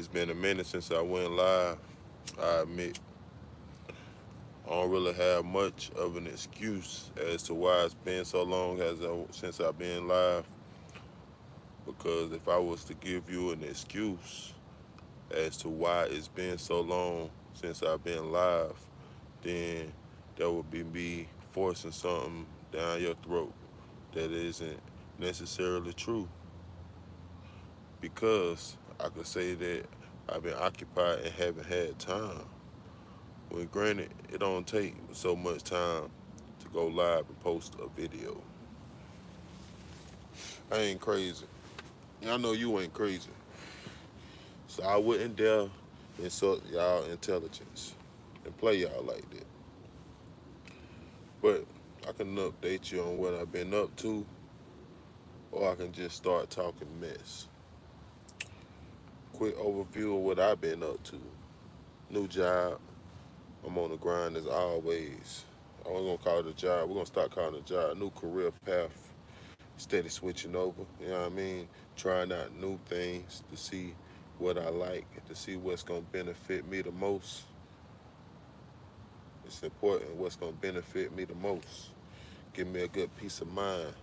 It's been a minute since I went live. I admit I don't really have much of an excuse as to why it's been so long since I've been live. Because if I was to give you an excuse as to why it's been so long since I've been live, then that would be me forcing something down your throat that isn't necessarily true. Because I could say that I've been occupied and haven't had time. When granted, it don't take so much time to go live and post a video. I ain't crazy. I know you ain't crazy. So I wouldn't dare insult y'all intelligence and play y'all like that. But I can update you on what I've been up to, or I can just start talking mess. Quick overview of what I've been up to. New job. I'm on the grind as always. I ain't gonna call it a job. We're gonna start calling it a job. New career path. Steady switching over. You know what I mean? Trying out new things to see what I like, to see what's gonna benefit me the most. It's important what's gonna benefit me the most. Give me a good peace of mind.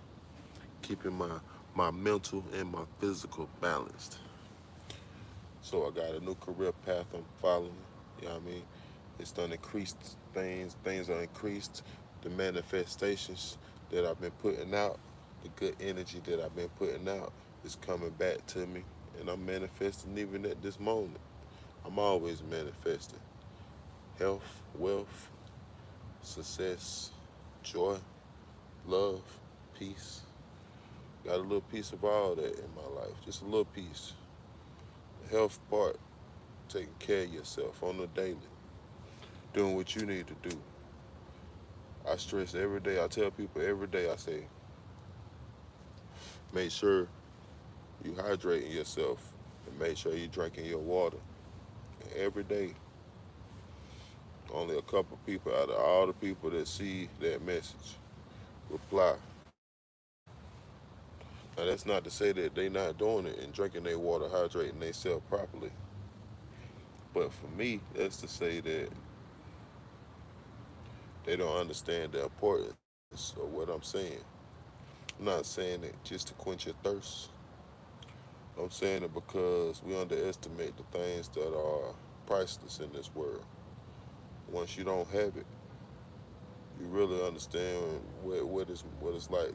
Keeping my mental and my physical balanced. So I got a new career path I'm following. You know what I mean? It's done increased things. Things are increased. The manifestations that I've been putting out, the good energy that I've been putting out is coming back to me. And I'm manifesting even at this moment. I'm always manifesting. Health, wealth, success, joy, love, peace. Got a little piece of all that in my life. Just a little piece. The health part, taking care of yourself on the daily. Doing what you need to do. I stress every day. I tell people every day, I say, make sure you hydrating yourself and make sure you drinking your water. And every day, only a couple people out of all the people that see that message reply. Now that's not to say that they not doing it and drinking their water, hydrating themselves properly. But for me, that's to say that they don't understand the importance of what I'm saying. I'm not saying it just to quench your thirst. I'm saying it because we underestimate the things that are priceless in this world. Once you don't have it, you really understand what it's like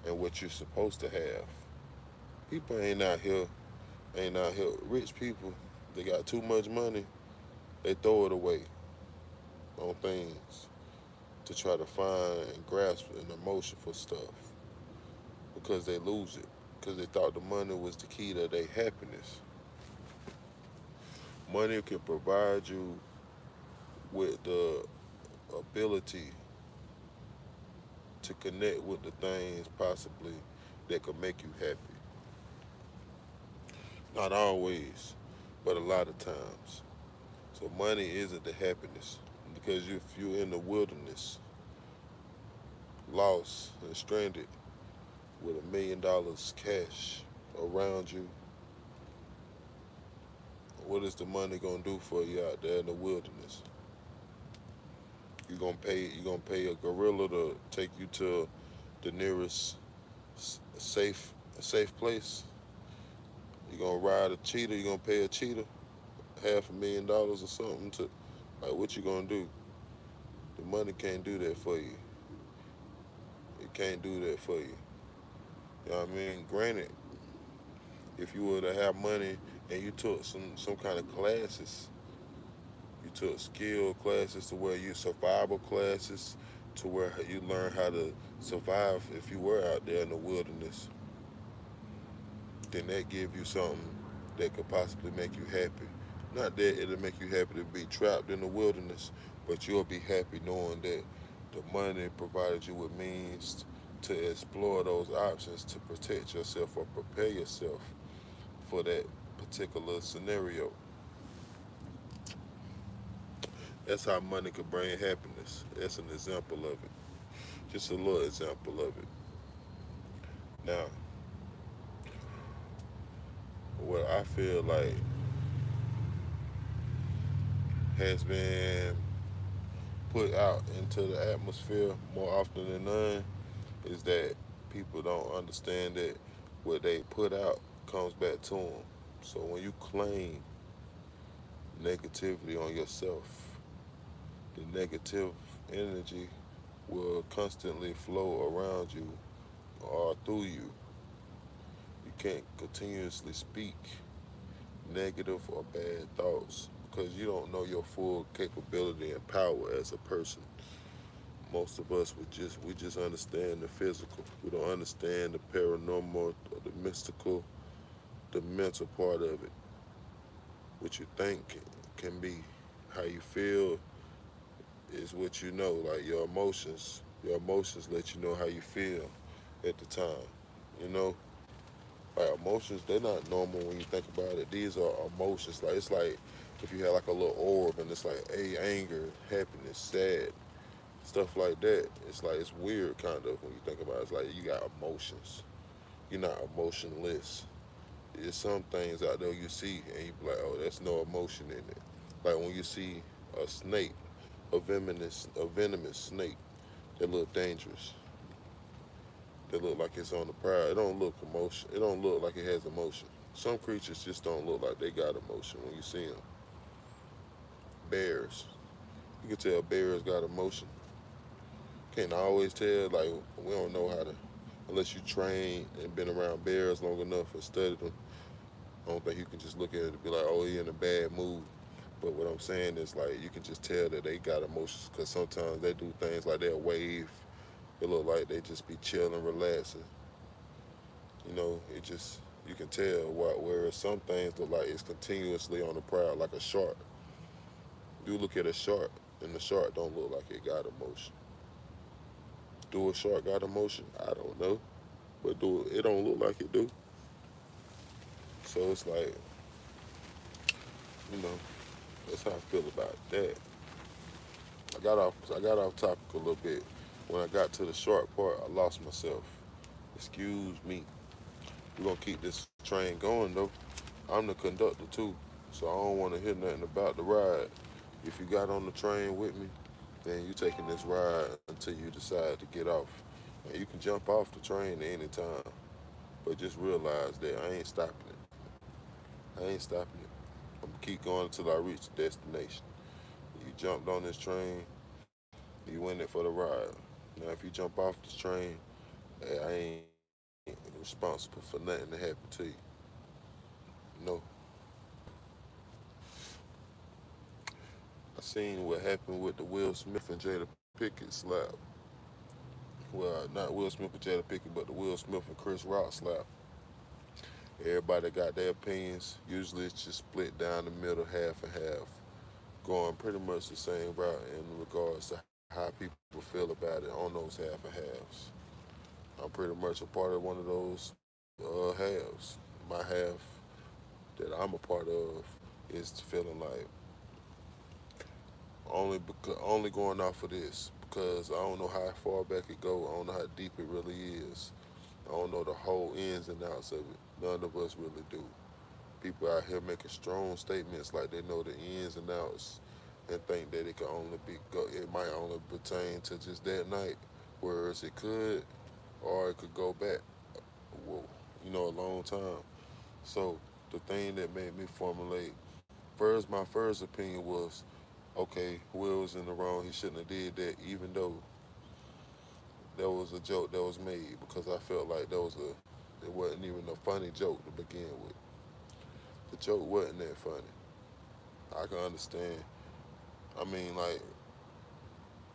and what you're supposed to have. People ain't out here. Rich people, they got too much money, they throw it away on things to try to find and grasp an emotion for stuff because they lose it because they thought the money was the key to their happiness. Money can provide you with the ability to connect with the things possibly that could make you happy. Not always, but a lot of times. So money isn't the happiness because if you're in the wilderness, lost and stranded with $1 million cash around you, what is the money gonna do for you out there in the wilderness? You gonna pay a gorilla to take you to the nearest safe place? You gonna ride a cheetah? You gonna pay a cheetah $500,000 or something to like what you gonna do? The money can't do that for you. It can't do that for you. You know what I mean? Granted, if you were to have money and you took some kind of classes, you took skill classes to where you survival classes to where you learn how to survive if you were out there in the wilderness, then that give you something that could possibly make you happy. Not that it'll make you happy to be trapped in the wilderness, but you'll be happy knowing that the money provided you with means to explore those options to protect yourself or prepare yourself for that particular scenario. That's how money could bring happiness. That's an example of it. Just a little example of it. Now, what I feel like has been put out into the atmosphere more often than none is that people don't understand that what they put out comes back to them. So when you claim negativity on yourself, the negative energy will constantly flow around you or through you. You can't continuously speak negative or bad thoughts because you don't know your full capability and power as a person. Most of us we just understand the physical. We don't understand the paranormal, or the mystical, the mental part of it. What you think can be, how you feel is what you know. Like your emotions. Your emotions let you know how you feel at the time. You know, like emotions, they're not normal when you think about it. These are emotions. Like it's like if you had like a little orb and it's like anger, happiness, sad, stuff like that. It's like it's weird kind of when you think about it. It's like you got emotions. You're not emotionless. There's some things out there you see and you be like, oh, there's no emotion in it. Like when you see a snake, a venomous snake that look dangerous, that look like it's on the prowl. It don't look emotion. It don't look like it has emotion. Some creatures just don't look like they got emotion when you see them. Bears, you can tell bears got emotion. Can't always tell. Like we don't know how to, unless you train and been around bears long enough and studied them. I don't think you can just look at it and be like, oh, he in a bad mood. But what I'm saying is like you can just tell that they got emotions because sometimes they do things like they'll wave. It look like they just be chilling, relaxing. You know, it just you can tell what. Whereas some things look like it's continuously on the prowl, like a shark. You look at a shark, and the shark don't look like it got emotion. Do a shark got emotion? I don't know, but do it don't look like it do. So it's like you know that's how I feel about that. I got off topic a little bit. When I got to the shark part, I lost myself. Excuse me. We're gonna keep this train going though. I'm the conductor too, so I don't want to hear nothing about the ride. If you got on the train with me, then you taking this ride until you decide to get off. And you can jump off the train at any time, but just realize that I ain't stopping it. I ain't stopping it. I'm gonna keep going until I reach the destination. You jumped on this train, you in it for the ride. Now, if you jump off this train, I ain't responsible for nothing to happen to you. No, I seen what happened with the Will Smith and Jada Pickett slap. Well, not Will Smith and Jada Pickett, but the Will Smith and Chris Rock slap. Everybody got their opinions. Usually it's just split down the middle, half and half, going pretty much the same route in regards to how people feel about it on those half and halves. I'm pretty much a part of one of those halves. My half that I'm a part of is feeling like only going off of this because I don't know how far back it go. I don't know how deep it really is. I don't know the whole ins and outs of it. None of us really do. People out here making strong statements like they know the ins and outs and think that it can only be it might only pertain to just that night, whereas it could or it could go back, well, a long time. So the thing that made me formulate first, my first opinion was, okay, Will was in the wrong. He shouldn't have did that, even though that was a joke that was made because I felt like it wasn't even a funny joke to begin with. The joke wasn't that funny. I can understand. I mean, like,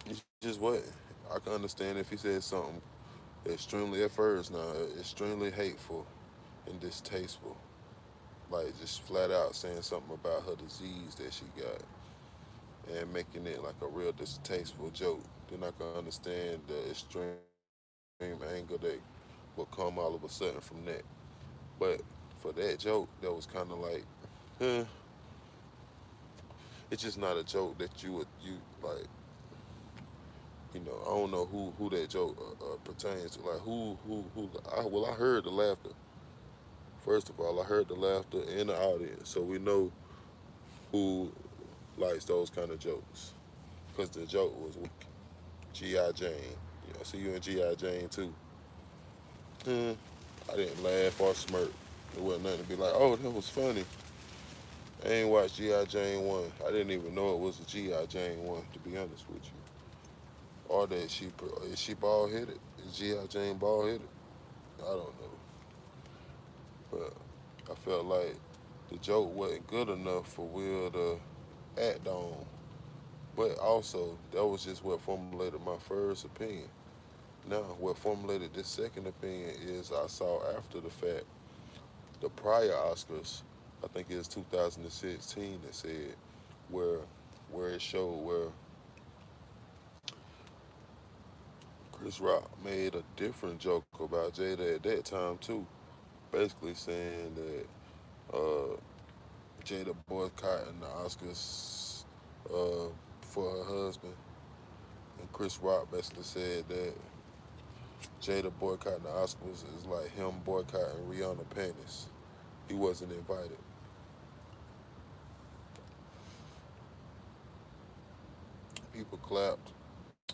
it just wasn't. I can understand if he said something extremely, at first now, extremely hateful and distasteful. Like, just flat out saying something about her disease that she got and making it like a real distasteful joke. Then I can understand the extreme anger that will come all of a sudden from that. But for that joke, that was kind of like, huh, it's just not a joke that you like. I don't know who that joke pertains to. Like who. I heard the laughter. First of all, I heard the laughter in the audience, so we know who likes those kind of jokes. Because the joke was weak. G.I. Jane. Yeah, I see you in G.I. Jane too. Hmm. I didn't laugh or smirk. There wasn't nothing to be like, oh, that was funny. I ain't watched G.I. Jane 1. I didn't even know it was a G.I. Jane 1, to be honest with you. Or that is she bald headed? Is G.I. Jane bald headed? I don't know. But I felt like the joke wasn't good enough for Will to act on. But also, that was just what formulated my first opinion. Now, what formulated this second opinion is I saw after the fact the prior Oscars, I think it was 2016 that said where it showed where Chris Rock made a different joke about Jada at that time too, basically saying that Jada boycotting the Oscars for her husband, and Chris Rock basically said that Jada boycotting the Oscars is like him boycotting Rihanna panties. He wasn't invited. People clapped.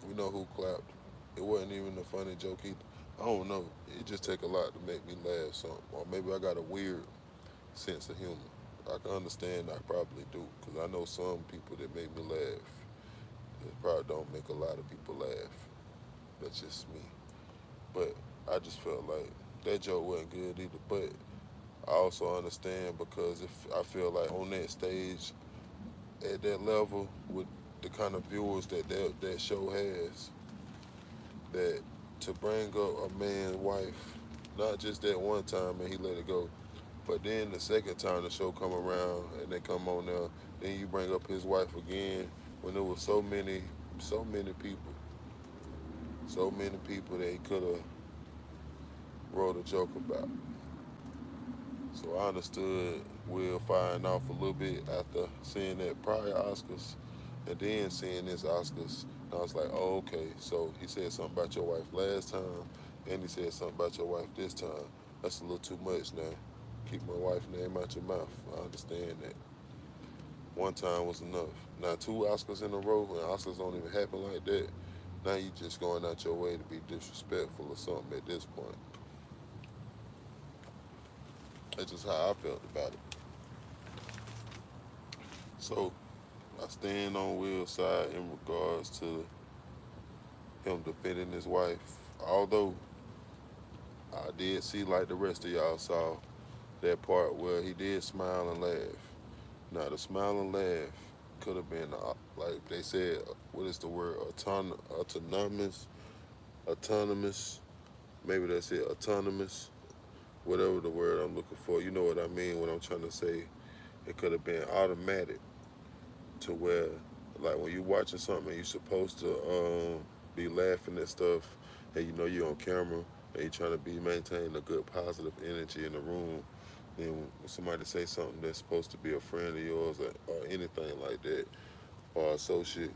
We know who clapped. It wasn't even a funny joke either. I don't know. It just take a lot to make me laugh something. Or maybe I got a weird sense of humor. I can understand I probably do. Because I know some people that make me laugh. It probably don't make a lot of people laugh. That's just me. But I just felt like that joke wasn't good either. But I also understand because if I feel like on that stage at that level with the kind of viewers that show has, that to bring up a man's wife, not just that one time and he let it go, but then the second time the show come around and they come on there, then you bring up his wife again when there was so many people that he could have wrote a joke about. So I understood Will firing off a little bit after seeing that prior Oscars and then seeing this Oscars. And I was like, oh, okay. So he said something about your wife last time and he said something about your wife this time. That's a little too much now. Keep my wife's name out your mouth. I understand that. One time was enough. Now two Oscars in a row and Oscars don't even happen like that. Now you just going out your way to be disrespectful or something at this point. That's just how I felt about it. So I stand on Will's side in regards to him defending his wife. Although I did see, like the rest of y'all saw, that part where he did smile and laugh. Now the smile and laugh could have been like they said. What is the word? Autonomous. Maybe that's it. Autonomous. Whatever the word I'm looking for. You know what I mean. What I'm trying to say. It could have been automatic to where, like when you're watching something, you're supposed to be laughing at stuff, and you know you're on camera, and you're trying to be maintaining a good positive energy in the room. Then when somebody say something that's supposed to be a friend of yours or anything like that, or associate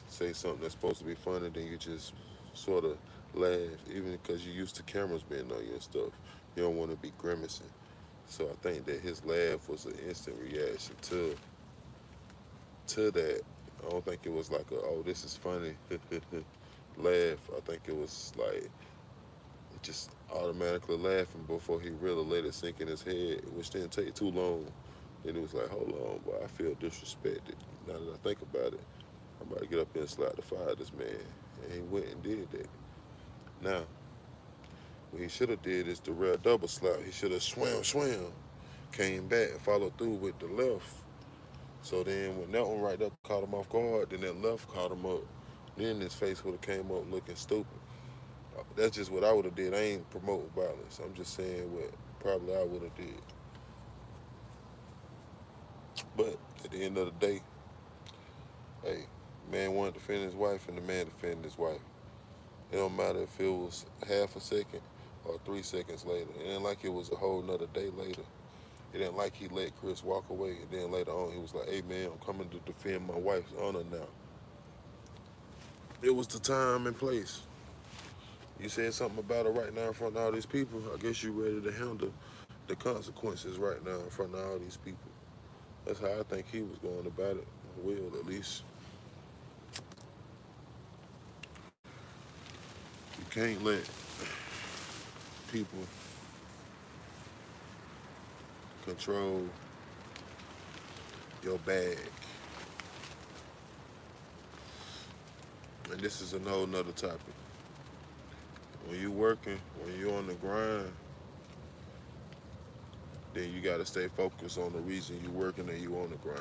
say something that's supposed to be funny, then you just sort of laugh, even because you're used to cameras being on you and stuff. You don't want to be grimacing. So I think that his laugh was an instant reaction to that. I don't think it was like a, oh, this is funny laugh. I think it was like just automatically laughing before he really let it sink in his head, which didn't take too long. Then it was like, hold on, but I feel disrespected. Now that I think about it, I'm about to get up here and slap the fire at this man. And he went and did that. Now, what he should have did is the real double slap. He should have swam, came back and followed through with the left. So then when that one right there caught him off guard, then that left caught him up. Then his face would have came up looking stupid. That's just what I would have did. I ain't promoting violence. I'm just saying what probably I would have did. But at the end of the day, hey, man wanted to defend his wife and the man defended his wife. It don't matter if it was half a second or 3 seconds later. It ain't like it was a whole nother day later. It ain't like he let Chris walk away and then later on he was like, hey man, I'm coming to defend my wife's honor now. It was the time and place. You said something about it right now in front of all these people. I guess you ready to handle the consequences right now in front of all these people. That's how I think he was going about it. will at least. You can't let people control your bag. And this is a whole nother topic. When you working, when you on the grind, then you gotta stay focused on the reason you working and you on the grind.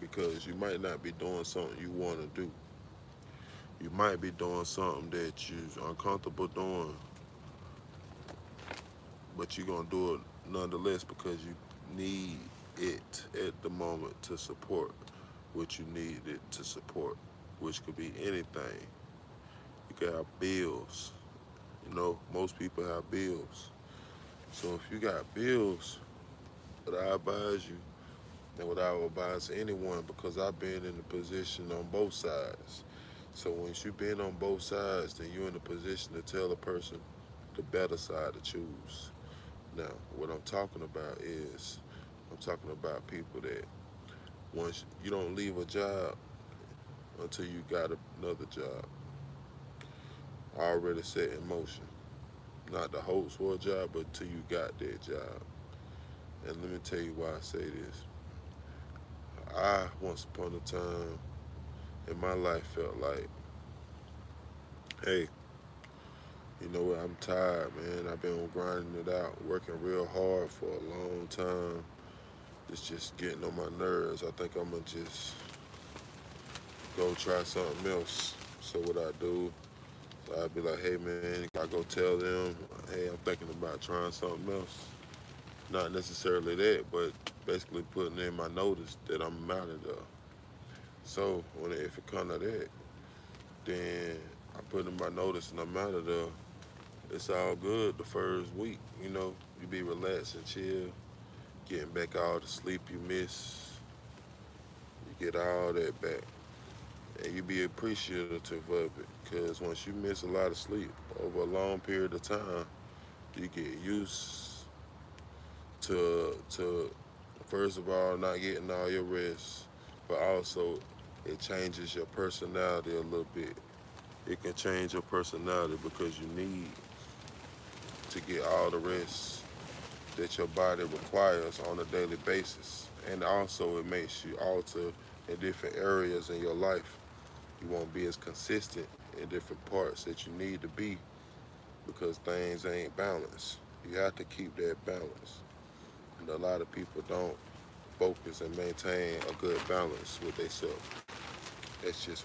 Because you might not be doing something you wanna do. You might be doing something that you're uncomfortable doing, but you're gonna do it nonetheless because you need it at the moment to support what you need it to support, which could be anything. You could have bills. You know, most people have bills. So if you got bills, what I advise you and what I would advise anyone, because I've been in the position on both sides. So once you've been on both sides, then you're in a position to tell a person the better side to choose. Now, what I'm talking about is, I'm talking about people that once you don't leave a job until you got another job already set in motion. Not the hopes for a job, but till you got that job. And let me tell you why I say this. I, once upon a time in my life, felt like, hey, you know what, I'm tired, man. I've been grinding it out, working real hard for a long time. It's just getting on my nerves. I think I'm gonna just go try something else. So what I do, I'd be like, hey man, I go tell them, hey, I'm thinking about trying something else. Not necessarily that, but basically putting in my notice that I'm out of there. So when if it come to that, then I put in my notice and I'm out of there. It's all good the first week, you know. You be relaxed and chill, getting back all the sleep you miss. You get all that back, and you be appreciative of it. Cause once you miss a lot of sleep over a long period of time, you get used to first of all not getting all your rest, but also it changes your personality a little bit. It can change your personality because you need to get all the rest that your body requires on a daily basis. And also it makes you alter in different areas in your life. You won't be as consistent in different parts that you need to be because things ain't balanced. You have to keep that balance. And a lot of people don't focus and maintain a good balance with themselves. That's just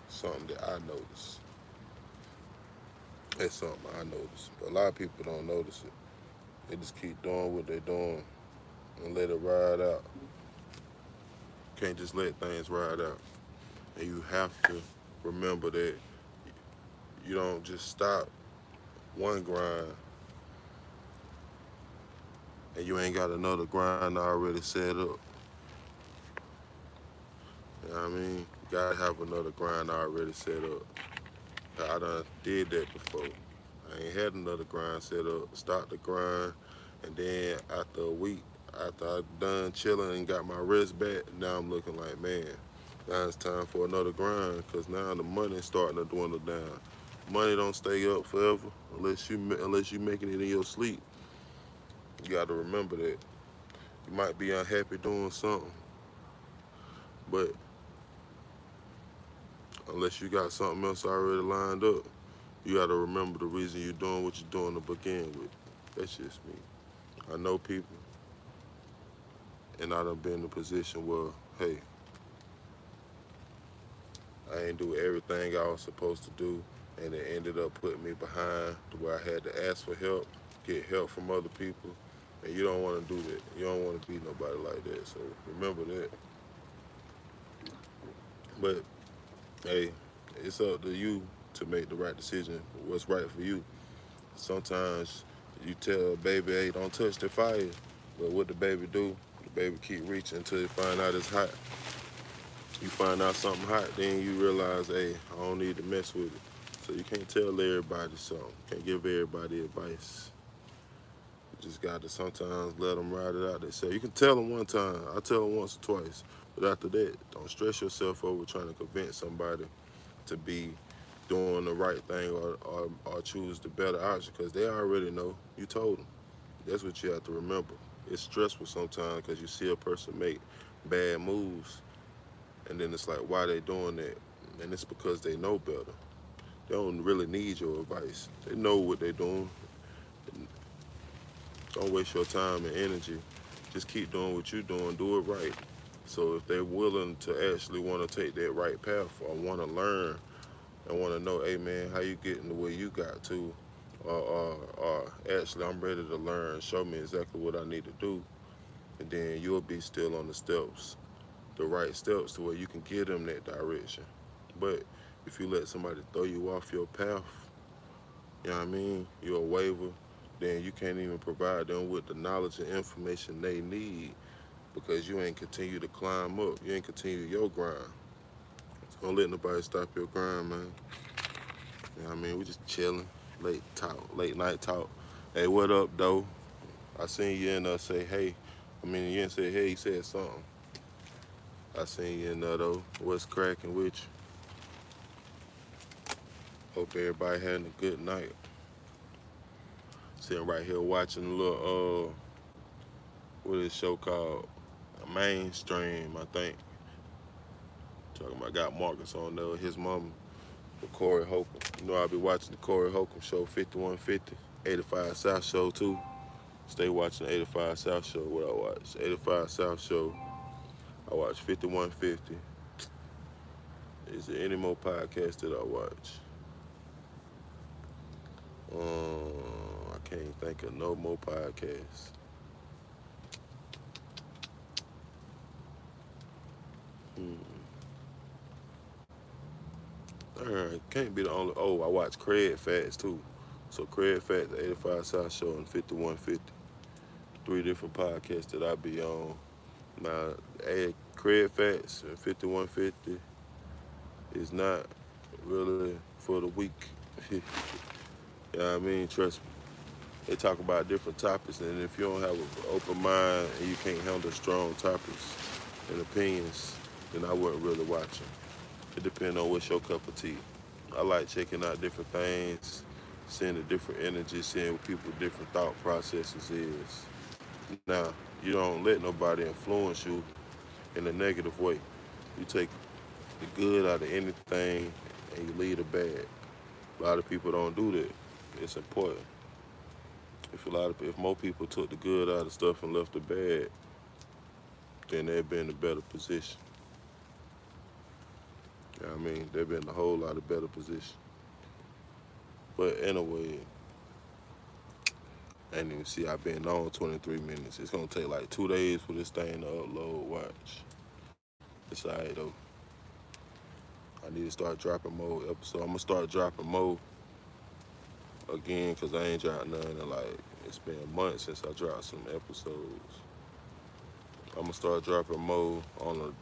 something that I notice. That's something I notice. But a lot of people don't notice it. They just keep doing what they're doing and let it ride out. Can't just let things ride out. And you have to remember that you don't just stop one grind and you ain't got another grind already set up. You know what I mean? You gotta have another grind already set up. I done did that before. I ain't had another grind set up. Start the grind, and then after a week, after I done chilling and got my rest back, now I'm looking like, man, now it's time for another grind, because now the money's starting to dwindle down. Money don't stay up forever unless you making it in your sleep. You got to remember that. You might be unhappy doing something, but unless you got something else already lined up, you got to remember the reason you're doing what you're doing to begin with. That's just me. I know people, and I done been in a position where, hey, I ain't do everything I was supposed to do, and it ended up putting me behind to where I had to ask for help, get help from other people, and you don't want to do that. You don't want to be nobody like that. So remember that. But hey, it's up to you to make the right decision. What's right for you? Sometimes you tell a baby, hey, don't touch the fire, but what the baby do? The baby keep reaching until you find out it's hot. You find out something hot, then you realize, hey, I don't need to mess with it. So you can't tell everybody something. Can't give everybody advice. Just got to sometimes let them ride it out. They say you can tell them one time. I tell them once or twice, but after that, don't stress yourself over trying to convince somebody to be doing the right thing or choose the better option because they already know. You told them. That's what you have to remember. It's stressful sometimes because you see a person make bad moves, and then it's like, why they doing that? And it's because they know better. They don't really need your advice. They know what they're doing. Don't waste your time and energy. Just keep doing what you're doing. Do it right. So if they're willing to actually want to take that right path or want to learn and want to know, hey man, how you getting the way you got to, or actually I'm ready to learn. Show me exactly what I need to do, and then you'll be still on the steps, the right steps to where you can get them that direction. But if you let somebody throw you off your path, you know what I mean? You're a waiver, then you can't even provide them with the knowledge and information they need because you ain't continue to climb up. You ain't continue your grind. So don't let nobody stop your grind, man. You know what I mean? We just chilling, late night talk. Hey, what up, though? I seen you in there say hey. I mean, you didn't say hey, you said something. I seen you in there, though. What's cracking with you? Hope everybody having a good night. Sitting right here watching a little, what is show called? Mainstream, I think. Talking about got Marcus on there with his mama, with Corey Holcomb. You know I'll be watching the Corey Holcomb show, 5150, 85 South show too. Stay watching the 85 South show. What I watch? 85 South show. I watch 5150. Is there any more podcasts that I watch? I can't think of no more podcasts. Hmm. Alright, can't be the only. Oh, I watch Craig Fats too. So Craig Fats, 85 South Show, and 5150. Three different podcasts that I be on. Now, Craig Fats and 5150 is not really for the weak. You know what I mean? Trust me. They talk about different topics, and if you don't have an open mind and you can't handle strong topics and opinions, then I wouldn't really watch them. It depends on what's your cup of tea. I like checking out different things, seeing the different energy, seeing what people's different thought processes is. Now, you don't let nobody influence you in a negative way. You take the good out of anything and you leave the bad. A lot of people don't do that. It's important. If more people took the good out of stuff and left the bad, then they'd be in a better position. You know what I mean? They'd be in a whole lot of better position. But anyway, I didn't even see I've been on 23 minutes. It's gonna take like 2 days for this thing to upload. Watch. It's alright though. I need to start dropping more episodes. I'm gonna start dropping more again because I ain't dropped none in like, it's been months since I dropped some episodes. I'm gonna start dropping more I'm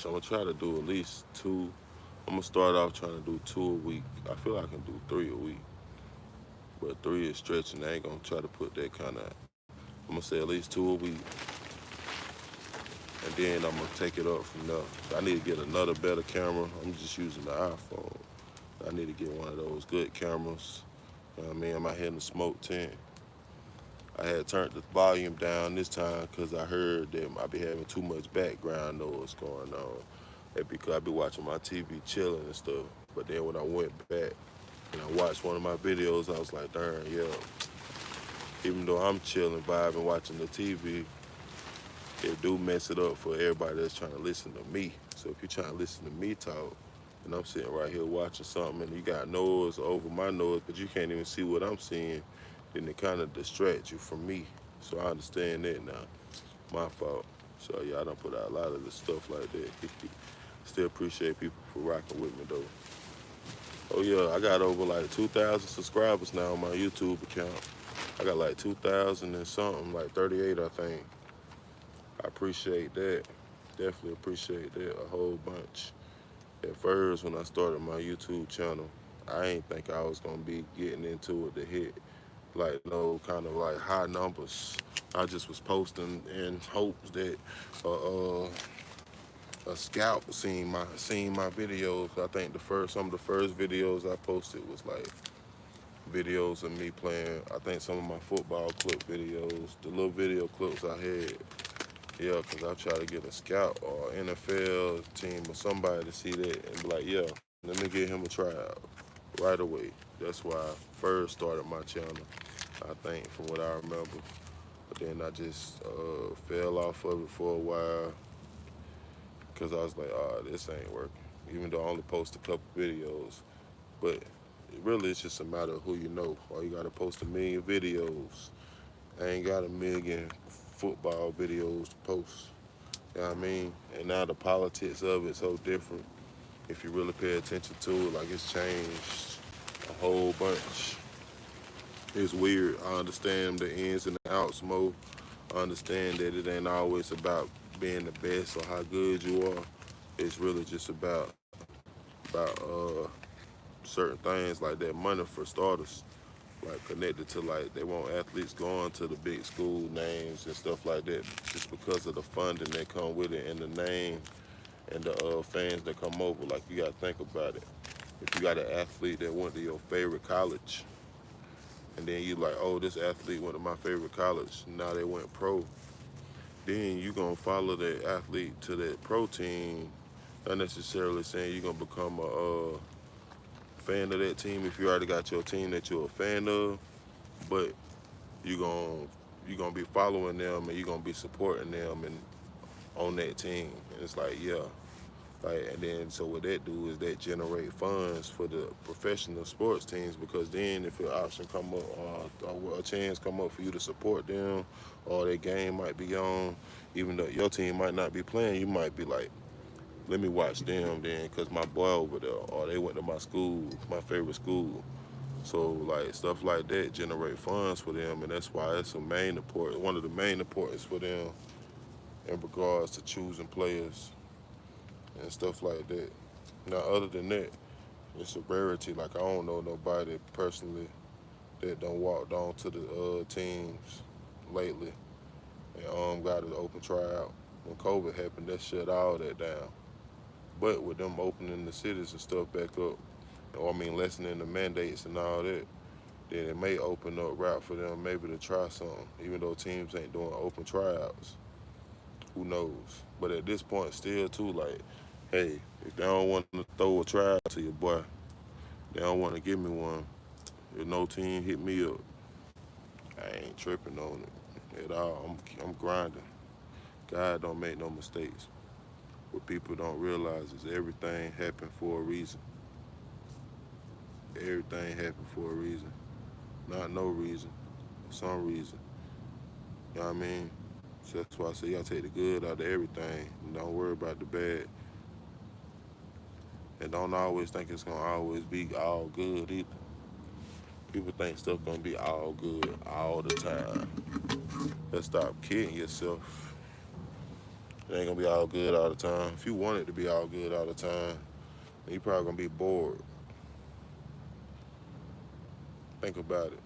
gonna try to do at least two. I'm gonna start off trying to do 2 a week. I feel I can do 3 a week, but three is stretching. I ain't gonna try to put that kind of. I'm gonna say at least 2 a week, and then I'm gonna take it up from there. So I need to get another better camera. I'm just using the iPhone. I need to get one of those good cameras. You know what I mean? I'm out here in the smoke tent. I had turned the volume down this time because I heard that I be having too much background noise going on. And because I be watching my TV chilling and stuff. But then when I went back and I watched one of my videos, I was like, darn, yeah. Even though I'm chilling, vibing, watching the TV, it do mess it up for everybody that's trying to listen to me. So if you're trying to listen to me talk, and I'm sitting right here watching something and you got noise over my noise, but you can't even see what I'm seeing, then it kind of distracts you from me. So I understand that now. My fault. So yeah, I don't put out a lot of the stuff like that. Still appreciate people for rocking with me though. Oh yeah, I got over like 2,000 subscribers now on my YouTube account. I got like 2,000 and something, like 38 I think. I appreciate that. Definitely appreciate that a whole bunch. At first, when I started my YouTube channel, I ain't think I was gonna be getting into it to hit like no kind of like high numbers. I just was posting in hopes that uh, uh, a scout seen my videos. I think some of the first videos I posted was like videos of me playing. I think some of my football clip videos, the little video clips I had. Yeah, because I try to get a scout or NFL team or somebody to see that and be like, yeah, let me get him a tryout right away. That's why I first started my channel, I think, from what I remember. But then I just fell off of it for a while because I was like, oh, this ain't working. Even though I only post a couple videos. But really, it's just a matter of who you know. Or you got to post a million videos. I ain't got a million football videos to post. You know what I mean? And now the politics of it's so different. If you really pay attention to it, like it's changed a whole bunch. It's weird. I understand the ins and the outs more. I understand that it ain't always about being the best or how good you are. It's really just about certain things like that money for starters, like connected to like they want athletes going to the big school names and stuff like that just because of the funding that come with it and the name and the fans that come over. Like you gotta think about it. If you got an athlete that went to your favorite college, and then you like, oh, this athlete went to my favorite college. Now they went pro. Then you gonna follow that athlete to that pro team. Not necessarily saying you're gonna become a fan of that team if you already got your team that you're a fan of, but you gonna you gonna be following them and you're gonna be supporting them and on that team. And it's like, yeah, like, and then so what that do is that generate funds for the professional sports teams because then if an option come up or a chance come up for you to support them or their game might be on, even though your team might not be playing, you might be like, let me watch them then because my boy over there or they went to my school, my favorite school. So like stuff like that generate funds for them, and that's why it's one of the main importance for them in regards to choosing players and stuff like that. Now, other than that, it's a rarity. Like I don't know nobody personally that done walked on to the teams lately and got an open tryout. When COVID happened, that shut all that down. But with them opening the cities and stuff back up, or I mean lessening the mandates and all that, then it may open up route for them maybe to try something. Even though teams ain't doing open tryouts, who knows? But at this point, still too, like, hey, if they don't want to throw a tryout to your boy, they don't want to give me one. If no team hit me up, I ain't tripping on it at all. I'm grinding. God don't make no mistakes. What people don't realize is everything happened for a reason. Everything happened for a reason. Not no reason, some reason. You know what I mean? So that's why I say y'all take the good out of everything. And don't worry about the bad. And don't always think it's gonna always be all good either. People think stuff gonna be all good all the time. Let's stop kidding yourself. It ain't gonna be all good all the time. If you want it to be all good all the time, then you probably gonna be bored. Think about it.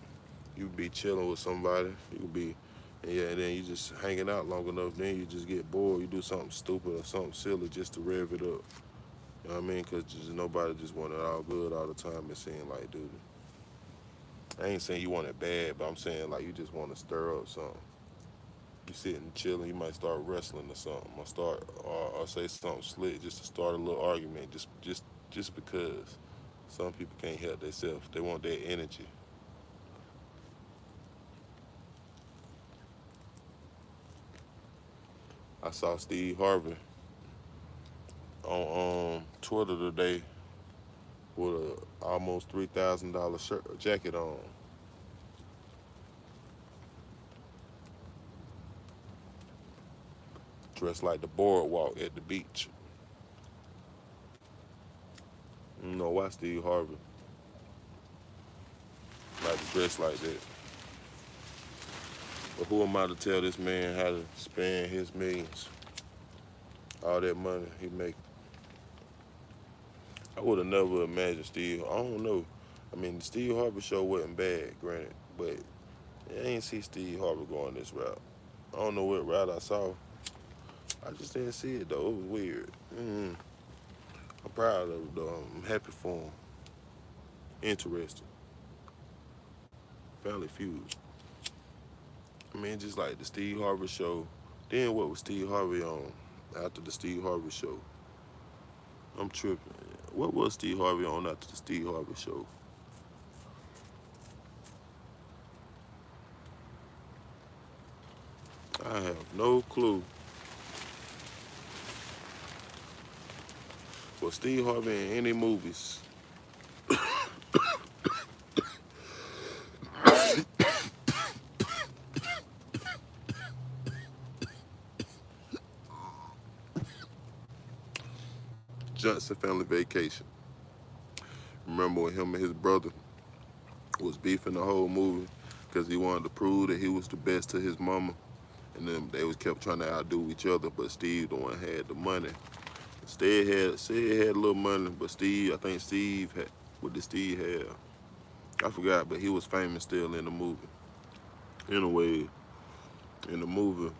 You be chilling with somebody. You could be, and yeah, and then you just hanging out long enough. Then you just get bored. You do something stupid or something silly just to rev it up. You know what I mean? Because just nobody just want it all good all the time. It seems like, dude. I ain't saying you want it bad, but I'm saying like you just want to stir up something. You sitting chilling, you might start wrestling or something, or say something slick just to start a little argument, just because. Some people can't help themselves. They want that energy. I saw Steve Harvey on Twitter today with a almost $3,000 shirt jacket on, dressed like the boardwalk at the beach. You know why Steve Harvey like to dress like that? But who am I to tell this man how to spend his millions, all that money he make? I would have never imagined Steve. I don't know. I mean, the Steve Harvey show wasn't bad, granted, but I ain't see Steve Harvey going this route. I don't know what route I saw. I just didn't see it though. It was weird. I'm proud of it though. I'm happy for him. Interesting. Family Feud. I mean, just like the Steve Harvey show. Then what was Steve Harvey on after the Steve Harvey show? I'm tripping. What was Steve Harvey on after the Steve Harvey show? I have no clue. Was Steve Harvey in any movies? Johnson Family Vacation. Remember when him and his brother was beefing the whole movie because he wanted to prove that he was the best to his mama, and then they was kept trying to outdo each other. But Steve, the one had the money. Said had a little money, but Steve, I think Steve had. What did Steve have? I forgot, but he was famous still in the movie. Anyway, in the movie,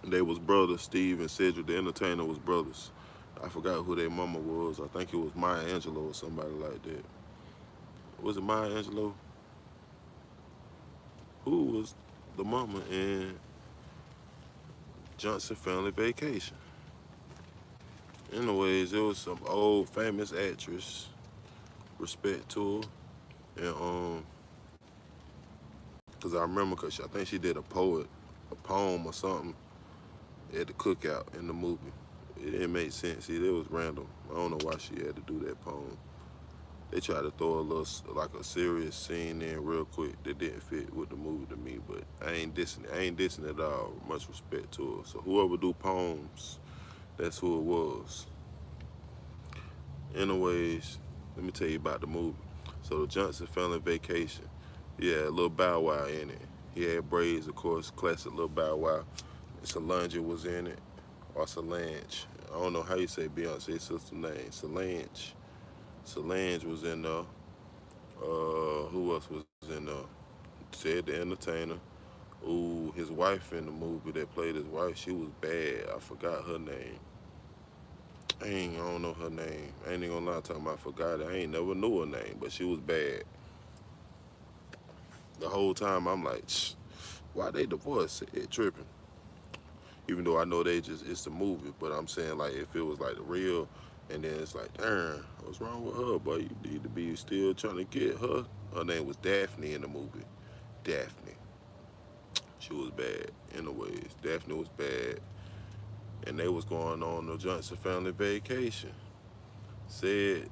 they was brothers. Steve and Cedric the Entertainer was brothers. I forgot who their mama was. I think it was Maya Angelou or somebody like that. Was it Maya Angelou? Who was the mama in Johnson Family Vacation? Anyways, it was some old famous actress. Respect to her, and cause I remember, cause I think she did a poem or something at the cookout in the movie. It didn't make sense. See, it was random. I don't know why she had to do that poem. They tried to throw a little like a serious scene in real quick that didn't fit with the movie to me. But I ain't dissing. I ain't dissing at all. Much respect to her. So whoever do poems, that's who it was. Anyways, let me tell you about the movie. So the Johnson Family Vacation. Yeah, Lil Bow Wow in it. He had braids, of course, classic Lil Bow Wow. Solange was in it, or Solange. I don't know how you say Beyonce's sister name. Solange. Solange was in there. Who else was in there? Ted the Entertainer. Ooh, his wife in the movie that played his wife, she was bad. I forgot her name. I don't know her name. I ain't even gonna lie, talking about I forgot it. I ain't never knew her name, but she was bad. The whole time I'm like, why they divorced? It tripping. Even though I know it's the movie, but I'm saying like if it was like the real, and then it's like, darn, what's wrong with her? But you need to be still trying to get her. Her name was Daphne in the movie. Daphne. She was bad. Anyways, Daphne was bad, and they was going on the Johnson Family Vacation. Said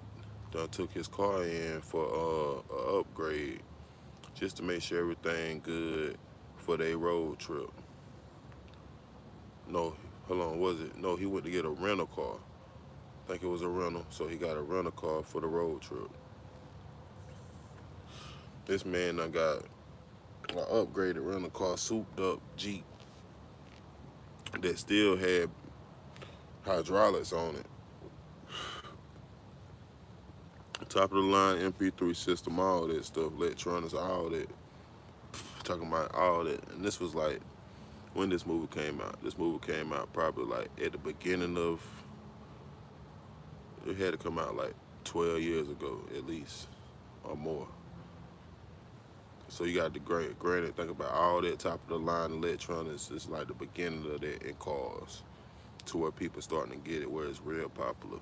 done took his car in for a upgrade just to make sure everything good for their road trip. No, hold on, was it? No, he went to get a rental car. I think it was a rental, so he got a rental car for the road trip. This man done got an upgraded rental car, souped up Jeep that still had hydraulics on it. Top of the line MP3 system, all that stuff, electronics, all that. Talking about all that. And this was like when this movie came out. This movie came out probably like at the beginning of, it had to come out like 12 years ago at least or more. So you got the granted, think about all that top of the line electronics. It's like the beginning of that in cars to where people starting to get it where it's real popular.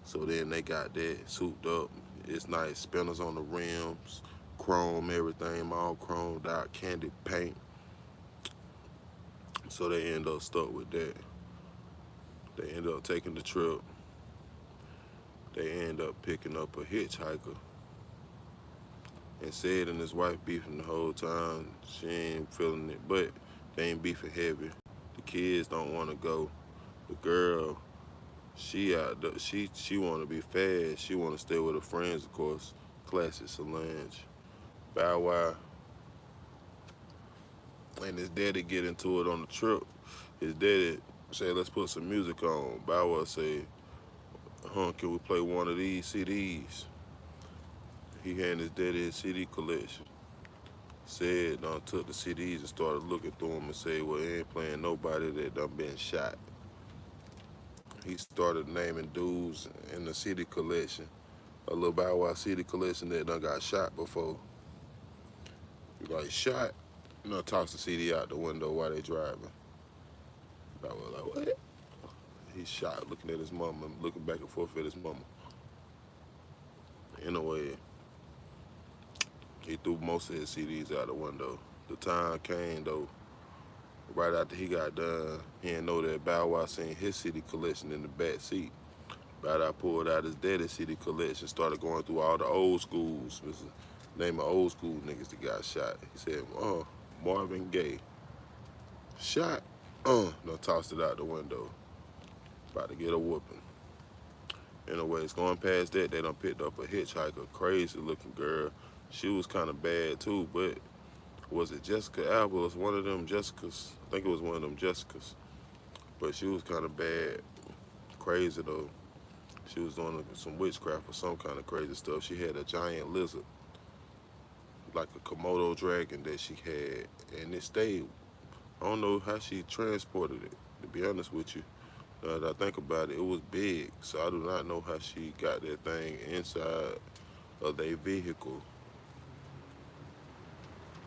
So then they got that souped up. It's nice spinners on the rims, chrome everything, all chromed out, candy paint. So they end up stuck with that. They end up taking the trip. They end up picking up a hitchhiker. And Said and his wife beefing the whole time. She ain't feeling it, but they ain't beefing heavy. The kids don't want to go. The girl, she want to be fast. She want to stay with her friends, of course. Classic Solange. Bow Wow and his daddy get into it on the trip. His daddy say, "Let's put some music on." Bow Wow say, "Can we play one of these CDs?" He hand his daddy his CD collection. said took the CDs and started looking through them and said, well, he ain't playing nobody that done been shot. He started naming dudes in the CD collection, a little Bow Wow CD collection that done got shot before. He like shot, toss the CD out the window while they driving. I was like, what? He shot, looking at his mama, looking back and forth at his mama. In a way, he threw most of his CDs out the window. The time came though, right after he got done, he didn't know that Bow Wow seen his CD collection in the back seat. But I pulled out his daddy's CD collection, started going through all the old schools. Was the name of old school niggas that got shot. He said, oh, Marvin Gaye. Shot. No, tossed it out the window. About to get a whooping. Anyways, going past that, they done picked up a hitchhiker, crazy looking girl. She was kind of bad too, but was it Jessica Alba? Was one of them Jessicas? I think it was one of them Jessicas. But she was kind of bad, crazy though. She was doing some witchcraft or some kind of crazy stuff. She had a giant lizard, like a Komodo dragon that she had, and it stayed. I don't know how she transported it, to be honest with you. Now that I think about it, it was big, so I do not know how she got that thing inside of their vehicle.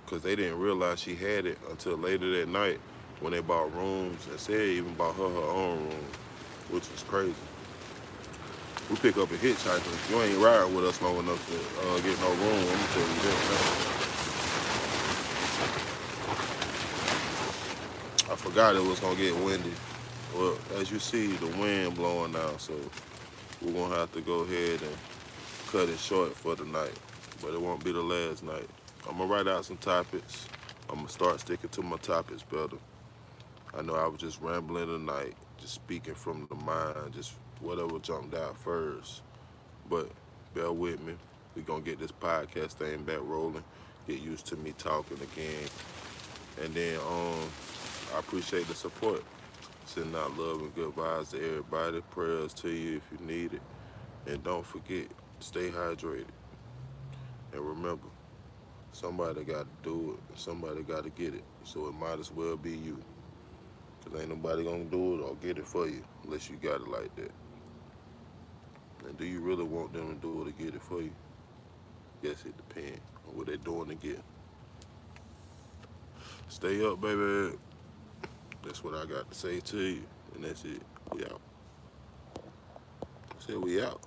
Because they didn't realize she had it until later that night when they bought rooms and said even bought her own room, which was crazy. We pick up a hitchhiker. You ain't riding with us long enough to get no room. I'm gonna tell you that. I forgot it was gonna get windy. Well, as you see, the wind blowing now, so we're gonna have to go ahead and cut it short for the night. But it won't be the last night. I'm gonna write out some topics. I'm gonna start sticking to my topics better. I know I was just rambling tonight, just speaking from the mind, just whatever jumped out first. But bear with me. We're gonna get this podcast thing back rolling. Get used to me talking again. And then I appreciate the support. Sending out love and good vibes to everybody. Prayers to you if you need it. And don't forget, stay hydrated. And remember, somebody got to do it. Somebody got to get it. So it might as well be you. Because ain't nobody going to do it or get it for you unless you got it like that. And do you really want them to do it or get it for you? Yes, it depends on what they're doing to get. Stay up, baby. That's what I got to say to you. And that's it. We out. I said we out.